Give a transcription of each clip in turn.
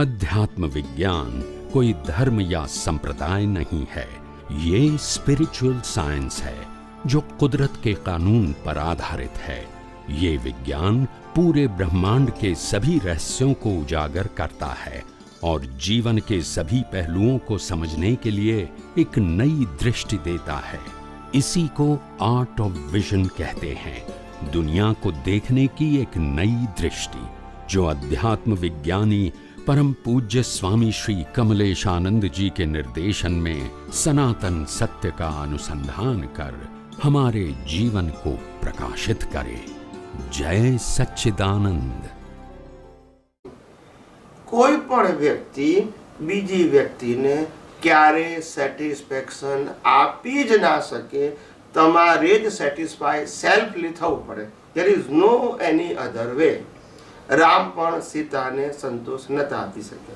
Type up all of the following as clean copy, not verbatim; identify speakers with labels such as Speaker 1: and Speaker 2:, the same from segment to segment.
Speaker 1: अध्यात्म विज्ञान कोई धर्म या संप्रदाय नहीं है, ये स्पिरिचुअल साइंस है जो कुदरत के कानून पर आधारित है। ये विज्ञान पूरे ब्रह्मांड के सभी रहस्यों को उजागर करता है और जीवन के सभी पहलुओं को समझने के लिए एक नई दृष्टि देता है। इसी को आर्ट ऑफ विजन कहते हैं, दुनिया को देखने की एक नई दृष्टि, जो अध्यात्म विज्ञानी परम पूज्य स्वामी श्री कमलेशानंद जी के निर्देशन में सनातन सत्य का अनुसंधान कर हमारे जीवन को प्रकाशित करे। जय सच्चिदानंद।
Speaker 2: कोई पण व्यक्ति बीजी व्यक्ति ने क्यारे सेटिस्फेक्शन आपी ज ना सके, तमारे ज सेटिस्फाई सेल्फली थवुं पड़े। There is no any other way. Ram पण सीता ने संतोष नता आपी शक्या।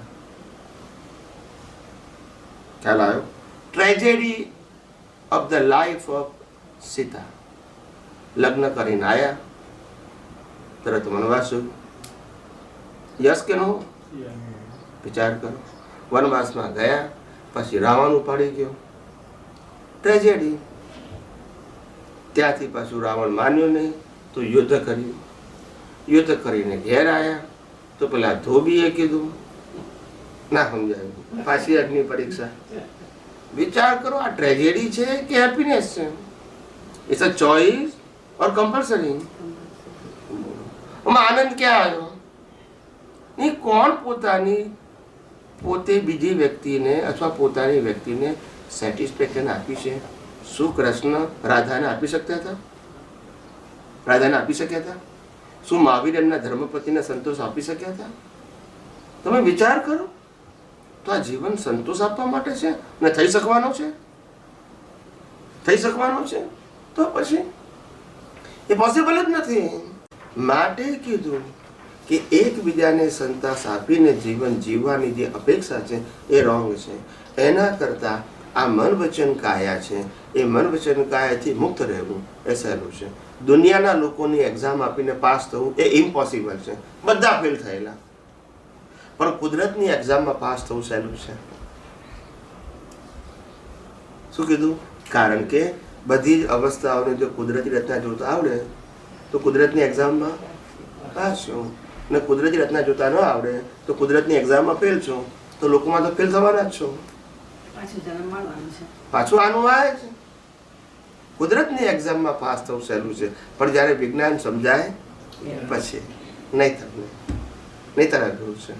Speaker 2: ख्याल आयो? Tragedy of the life of Sita. लग्न करीने आया, तरत वनवास। यस के नो? विचार करो। वनवास में गया, पछी रावण उपाड़ी गयो। ट्रेजेडी। त्याथी पाछुं रावण मान्यो नहीं तो युद्ध कर्युं। युद्ध करीने घेर आया तो पेला धोबीए कीधुं ना समजायुं, पाછી अग्नि परीक्षा। विचार करो, आ ट्रेजेडी छे कि हैप्पीनेस छे? इट्स अ चॉइस और कंपल्सरी। आनंद क्या आयो? नहीं, कोण पोते बीजी व्यक्ति ने अथवा पोतानी व्यक्ति ने सेटिस्फेक्शन आपी छे? शुं कृष्ण राधा ने आपी सकता था? राधा ने आपी शक्या था? शुं महावीर एमना धर्मपति ने संतोष आपी शक्या था? तमे विचार करो तो आ जीवन संतोष आपवा माटे छे ने थई शकवानो छे? थई शकवानो छे तो पछी ए पॉसिबल ज नथी। माटे कीधुं कि एकबीजाने संतोष आपीने जीवन जीववानी जे अपेक्षा छे ए रोंग छे। एना करता आ मन वचन काया छे, ए मन वचन कायाथी मुक्त रहेवुं ए सहेલું છે। दुनियाना लोकोनी एक्जाम आपीने पास थवुं ए इम्पॉसिबल छे, बधा फेल थयेला। पण कुदरतनी एक्जाम में पास थवुं सहेલું છે। शुं कीधुं? कारण के बधी ज अवस्थाओने जो कुदरती रचना जोता आवडे तो कुदरतनी एक्जाम में पास छो, ने कुदरती रचना जोता न आवडे तो कुदरतनी एक्जाम में फेल छो, तो लोकोमां तो फेल थवाना ज छो। पाछुं आनुं आवे छे। कुदरतनी एक्जाम में पास थवुं सहेલું છે, पण જ્યારે विज्ञान समझाय पछी नहीं थवुं, नहीं तरह अघरू छे।